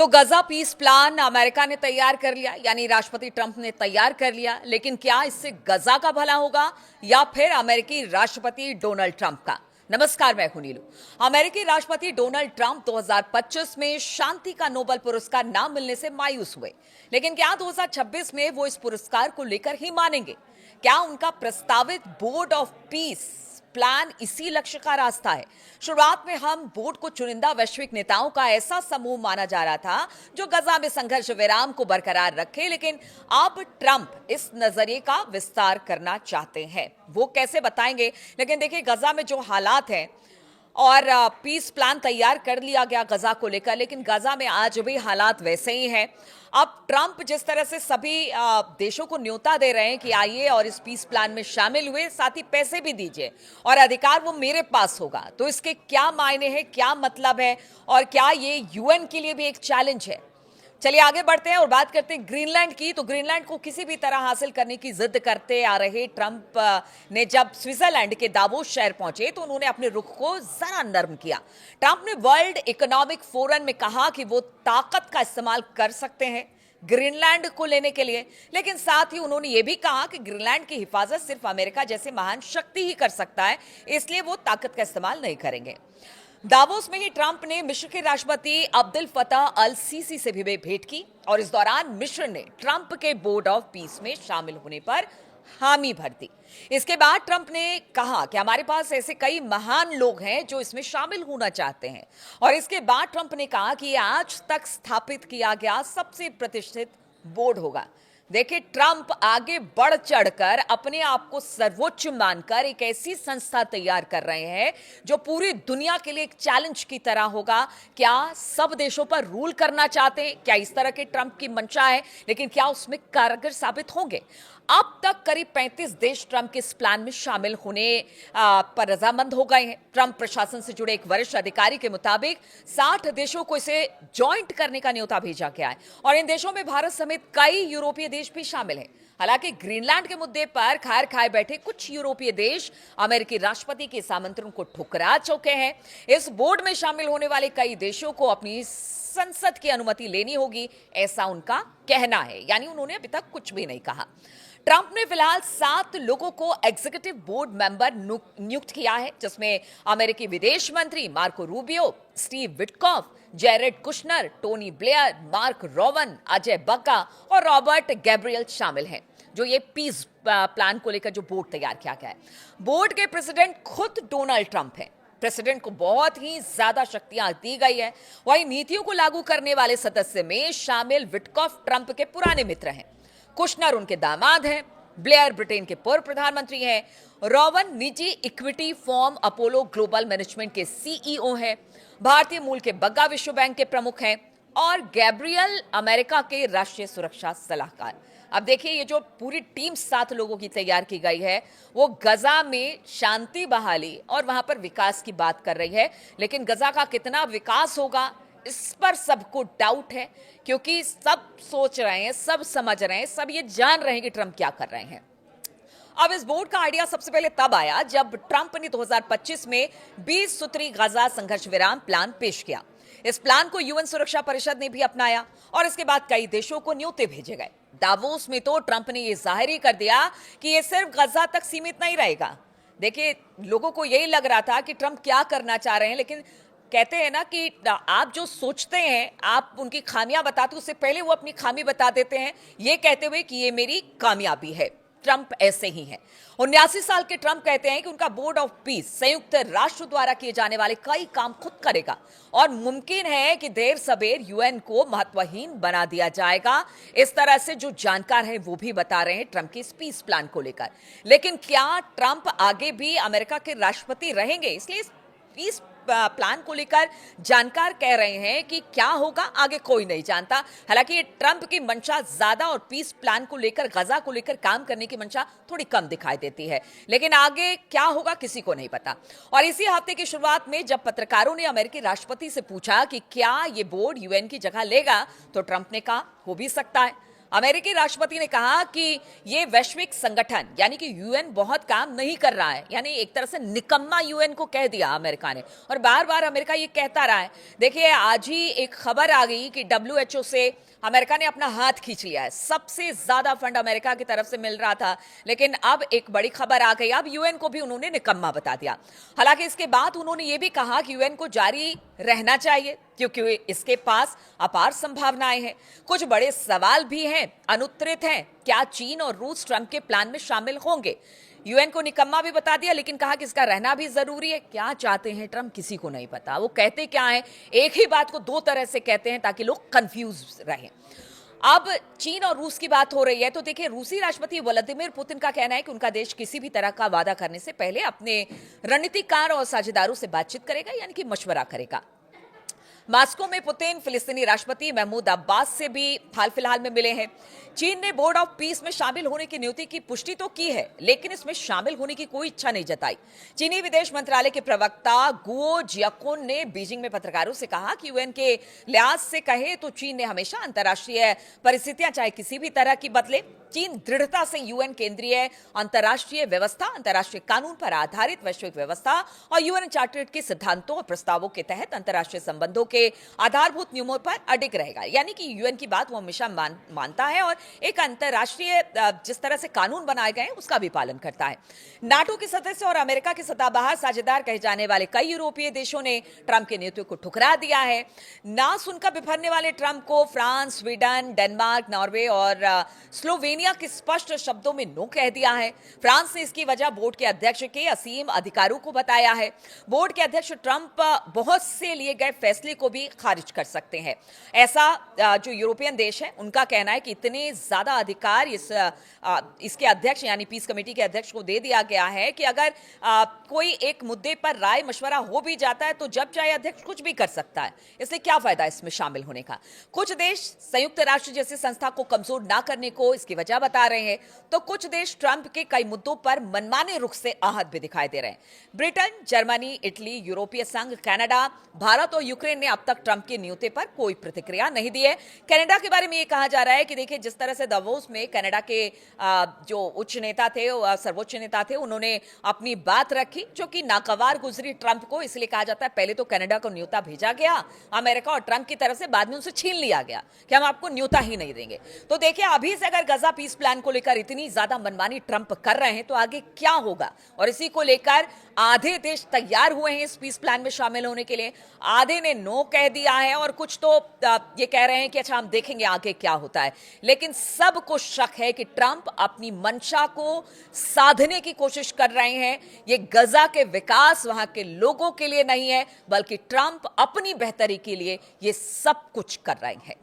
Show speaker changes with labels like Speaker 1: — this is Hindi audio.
Speaker 1: तो गजा पीस प्लान अमेरिका ने तैयार कर लिया, यानी राष्ट्रपति ट्रंप ने तैयार कर लिया। लेकिन क्या इससे गजा का भला होगा या फिर अमेरिकी राष्ट्रपति डोनाल्ड ट्रंप का? नमस्कार, मैं हूं नीलू। अमेरिकी राष्ट्रपति डोनाल्ड ट्रंप 2025 में शांति का नोबेल पुरस्कार ना मिलने से मायूस हुए, लेकिन क्या 2026 में वो इस पुरस्कार को लेकर ही मानेंगे? क्या उनका प्रस्तावित बोर्ड ऑफ पीस प्लान इसी लक्ष्य का रास्ता है? शुरुआत में हम बोर्ड को चुनिंदा वैश्विक नेताओं का ऐसा समूह माना जा रहा था जो गजा में संघर्ष विराम को बरकरार रखे, लेकिन अब ट्रंप इस नजरिए का विस्तार करना चाहते हैं। वो कैसे बताएंगे, लेकिन देखिए गजा में जो हालात हैं और पीस प्लान तैयार कर लिया गया गजा को लेकर, लेकिन गजा में आज भी हालात वैसे ही हैं। अब ट्रंप जिस तरह से सभी देशों को न्योता दे रहे हैं कि आइए और इस पीस प्लान में शामिल हुए, साथ ही पैसे भी दीजिए और अधिकार वो मेरे पास होगा, तो इसके क्या मायने हैं, क्या मतलब है और क्या ये यूएन के लिए भी एक चैलेंज है? चलिए आगे बढ़ते हैं और बात करते हैं ग्रीनलैंड की। तो ग्रीनलैंड को किसी भी तरह हासिल करने की जिद करते आ रहे ट्रंप ने जब स्विट्जरलैंड के दावोस शहर पहुंचे तो उन्होंने अपने रुख को जरा नरम किया। ट्रंप ने वर्ल्ड इकोनॉमिक फोरम में कहा कि वो ताकत का इस्तेमाल कर सकते हैं ग्रीनलैंड को लेने के लिए, लेकिन साथ ही उन्होंने ये भी कहा कि ग्रीनलैंड की हिफाजत सिर्फ अमेरिका जैसे महान शक्ति ही कर सकता है, इसलिए वो ताकत का इस्तेमाल नहीं करेंगे। दावोस में ही ट्रंप ने मिस्र के राष्ट्रपति अब्दुल फताह अल सीसी से भी भेंट की और इस दौरान मिस्र ने ट्रंप के बोर्ड ऑफ पीस में शामिल होने पर हामी भर दी। इसके बाद ट्रंप ने कहा कि हमारे पास ऐसे कई महान लोग हैं जो इसमें शामिल होना चाहते हैं, और इसके बाद ट्रंप ने कहा कि यह आज तक स्थापित किया गया सबसे प्रतिष्ठित बोर्ड होगा। देखिए, ट्रंप आगे बढ़ चढ़कर अपने आप को सर्वोच्च मानकर एक ऐसी संस्था तैयार कर रहे हैं जो पूरी दुनिया के लिए एक चैलेंज की तरह होगा। क्या सब देशों पर रूल करना चाहते हैं? क्या इस तरह के ट्रंप की मंशा है? लेकिन क्या उसमें कारगर साबित होंगे? अब तक करीब 35 देश ट्रंप के इस प्लान में शामिल होने पर रजामंद हो गए हैं। ट्रंप प्रशासन से जुड़े एक वरिष्ठ अधिकारी के मुताबिक 60 देशों को इसे ज्वाइंट करने का न्योता भेजा गया है और इन देशों में भारत समेत कई यूरोपीय देश भी शामिल हैं। हालांकि ग्रीनलैंड के मुद्दे पर खार खाए बैठे कुछ यूरोपीय देश अमेरिकी राष्ट्रपति के इस आमंत्रण को ठुकरा चुके हैं। इस बोर्ड में शामिल होने वाले कई देशों को अपनी संसद की अनुमति लेनी होगी, ऐसा उनका कहना है, यानी उन्होंने अभी तक कुछ भी नहीं कहा। ट्रंप ने फिलहाल 7 लोगों को एग्जीक्यूटिव बोर्ड मेंबर नियुक्त किया है, जिसमें अमेरिकी विदेश मंत्री Marco Rubio, Steve Witkoff, Jared Kushner, Tony Blair, mark Rowan, Ajay बक्का और रॉबर्ट गैब्रियल शामिल हैं, जो ये पीस प्लान को लेकर जो बोर्ड तैयार किया गया है। बोर्ड के प्रेसिडेंट खुद डोनाल्ड ट्रंप हैं। प्रेसिडेंट को बहुत ही ज्यादा शक्तियां दी गई है। वहीं नीतियों को लागू करने वाले सदस्य में शामिल विटकॉफ ट्रंप के पुराने मित्र हैं, कुशनर उनके दामाद हैं, ब्लेयर ब्रिटेन के पूर्व प्रधानमंत्री हैं, रोवन निजी equity firm Apollo global management के सीईओ हैं, भारतीय मूल के बग्गा विश्व बैंक के प्रमुख हैं और गैब्रियल अमेरिका के राष्ट्रीय सुरक्षा सलाहकार। अब देखिए, ये जो पूरी टीम 7 लोगों की तैयार की गई है वो गजा में शांति बहाली और वहां पर विकास की बात कर रही है, लेकिन गजा का कितना विकास होगा इस पर सबको डाउट है, क्योंकि सब सोच रहे हैं, सब समझ रहे हैं, सब ये जान रहे हैं कि ट्रंप क्या कर रहे हैं। अब इस बोर्ड का आइडिया सबसे पहले तब आया जब ट्रंप ने 2025 में 20 सूत्री गजा संघर्ष विराम प्लान पेश किया। इस प्लान को यूएन सुरक्षा परिषद ने भी अपनाया और इसके बाद कई देशों को न्योते भेजे गए। दावोस में तो ट्रंप ने यह जाहिर ही कर दिया कि यह सिर्फ गजा तक सीमित नहीं रहेगा। देखिए, लोगों को यही लग रहा था कि ट्रंप क्या करना चाह रहे हैं, लेकिन कहते हैं ना कि आप जो सोचते हैं, आप उनकी खामियां बताते, उससे पहले वो अपनी खामी बता देते हैं, ये कहते हुए कि ये मेरी कामयाबी है। ट्रंप ऐसे ही हैं। 79 साल के ट्रंप कहते हैं कि उनका बोर्ड ऑफ पीस संयुक्त राष्ट्र द्वारा किए जाने वाले कई काम खुद करेगा और मुमकिन है कि देर सबेर यूएन को महत्वहीन बना दिया जाएगा। इस तरह से जो जानकार हैं वो भी बता रहे हैं ट्रंप के इस पीस प्लान को लेकर। लेकिन क्या ट्रंप आगे भी अमेरिका के राष्ट्रपति रहेंगे? इसलिए इस पीस प्लान को लेकर जानकार कह रहे हैं कि क्या होगा आगे कोई नहीं जानता। हालांकि ये ट्रंप की मंशा ज्यादा और पीस प्लान को लेकर, गजा को लेकर काम करने की मंशा थोड़ी कम दिखाई देती है, लेकिन आगे क्या होगा किसी को नहीं पता। और इसी हफ्ते की शुरुआत में जब पत्रकारों ने अमेरिकी राष्ट्रपति से पूछा कि क्या ये बोर्ड यूएन की जगह लेगा, तो ट्रंप ने कहा हो भी सकता है। अमेरिकी राष्ट्रपति ने कहा कि ये वैश्विक संगठन यानी कि यूएन बहुत काम नहीं कर रहा है, यानी एक तरह से निकम्मा यूएन को कह दिया अमेरिका ने, और बार बार अमेरिका ये कहता रहा है। देखिए, आज ही एक खबर आ गई कि डब्ल्यूएचओ से अमेरिका ने अपना हाथ खींच लिया है। सबसे ज्यादा फंड अमेरिका की तरफ से मिल रहा था, लेकिन अब एक बड़ी खबर आ गई, अब यूएन को भी उन्होंने निकम्मा बता दिया। हालांकि इसके बाद उन्होंने ये भी कहा कि यूएन को जारी रहना चाहिए क्योंकि इसके पास अपार संभावनाएं हैं। कुछ बड़े सवाल भी हैं, अनुत्तरित हैं। क्या चीन और रूस ट्रंप के प्लान में शामिल होंगे? यूएन को निकम्मा भी बता दिया, लेकिन कहा कि इसका रहना भी जरूरी है। क्या चाहते हैं ट्रंप, किसी को नहीं पता। वो कहते क्या है, एक ही बात को दो तरह से कहते हैं ताकि लोग कंफ्यूज रहें। अब चीन और रूस की बात हो रही है, तो देखिए, रूसी राष्ट्रपति व्लादिमीर पुतिन का कहना है कि उनका देश किसी भी तरह का वादा करने से पहले अपने रणनीतिकार और साझेदारों से बातचीत करेगा, यानी कि मशवरा करेगा। मॉस्को में पुतिन फिलिस्तीनी राष्ट्रपति महमूद अब्बास से भी हाल फिलहाल में मिले हैं। चीन ने बोर्ड ऑफ पीस में शामिल होने की नीति की पुष्टि तो की है, लेकिन इसमें शामिल होने की कोई इच्छा नहीं जताई। चीनी विदेश मंत्रालय के प्रवक्ता गुओ जियाकुन ने बीजिंग में पत्रकारों से कहा कि यूएन के लिहाज से कहे तो चीन ने हमेशा अंतर्राष्ट्रीय परिस्थितियां चाहे किसी भी तरह की बदले, चीन दृढ़ता से यूएन केंद्रीय अंतर्राष्ट्रीय व्यवस्था, अंतर्राष्ट्रीय कानून पर आधारित वैश्विक व्यवस्था और यूएन चार्टर के सिद्धांतों और प्रस्तावों के तहत अंतर्राष्ट्रीय संबंधों के आधारभूत नियमों पर अडिग रहेगा। यानी कि यूएन की बात वो हमेशा मानता है और एक अंतर्राष्ट्रीय जिस तरह से कानून बनाए गए हैं उसका भी पालन करता है। नाटो के सदस्य और अमेरिका के सत्ताबाहर साझेदार कहे जाने वाले कई यूरोपीय देशों ने ट्रंप के नीतियों को ठुकरा दिया है। ना सुनकर बिफरने वाले ट्रंप को फ्रांस, स्वीडन, डेनमार्क, नॉर्वे और स्लोवेनिया के स्पष्ट शब्दों में नो कह दिया है। फ्रांस ने इसकी वजह बोर्ड के अध्यक्ष के असीम अधिकारों को बताया है। बोर्ड के अध्यक्ष ट्रंप बहुत से लिए गए फैसले को भी खारिज कर सकते हैं। ऐसा जो यूरोपियन देश है उनका कहना है कि इतने ज्यादा अधिकार इसके अध्यक्ष यानी पीस कमेटी के अध्यक्ष को दे दिया गया है कि अगर कोई एक मुद्दे पर राय मशवरा हो भी जाता है तो जब चाहे अध्यक्ष कुछ भी कर सकता है। इसलिए क्या फायदा इसमें शामिल होने का। कुछ देश संयुक्त राष्ट्र जैसी संस्था को कमजोर ना करने को इसकी वजह बता रहे हैं, तो कुछ देश ट्रंप के कई मुद्दों पर मनमाने रुख से आहत भी दिखाई दे रहे हैं। ब्रिटेन, जर्मनी, इटली, यूरोपीय संघ, कनाडा, भारत और यूक्रेन ने अब तक ट्रंप की नीति पर कोई प्रतिक्रिया नहीं दी है। कनाडा के बारे में यह कहा जा रहा है कि देखिए, जिस तरह से दावोस में कनाडा के जो उच्च नेता थे, सर्वोच्च नेता थे, उन्होंने अपनी बात रखी जो कि नागवार गुजरी ट्रंप को। इसलिए कहा जाता है पहले तो कनाडा को न्योता भेजा गया अमेरिका और ट्रंप की तरफ से, बाद में उनसे छीन लिया गया कि हम आपको न्योता ही नहीं देंगे। तो देखिए, अभी से अगर गजा पीस प्लान को लेकर इतनी ज्यादा मनमानी ट्रंप कर रहे हैं तो आगे क्या होगा। और इसी को लेकर आधे देश तैयार हुए हैं इस पीस प्लान में शामिल होने के लिए, आधे ने नो कह दिया है और कुछ तो ये कह रहे हैं कि अच्छा हम देखेंगे आगे क्या होता है। लेकिन सबको शक है कि ट्रंप अपनी मंशा को साधने की कोशिश कर रहे हैं। ये गजा के विकास वहां के लोगों के लिए नहीं है, बल्कि ट्रंप अपनी बेहतरी के लिए ये सब कुछ कर रहे हैं।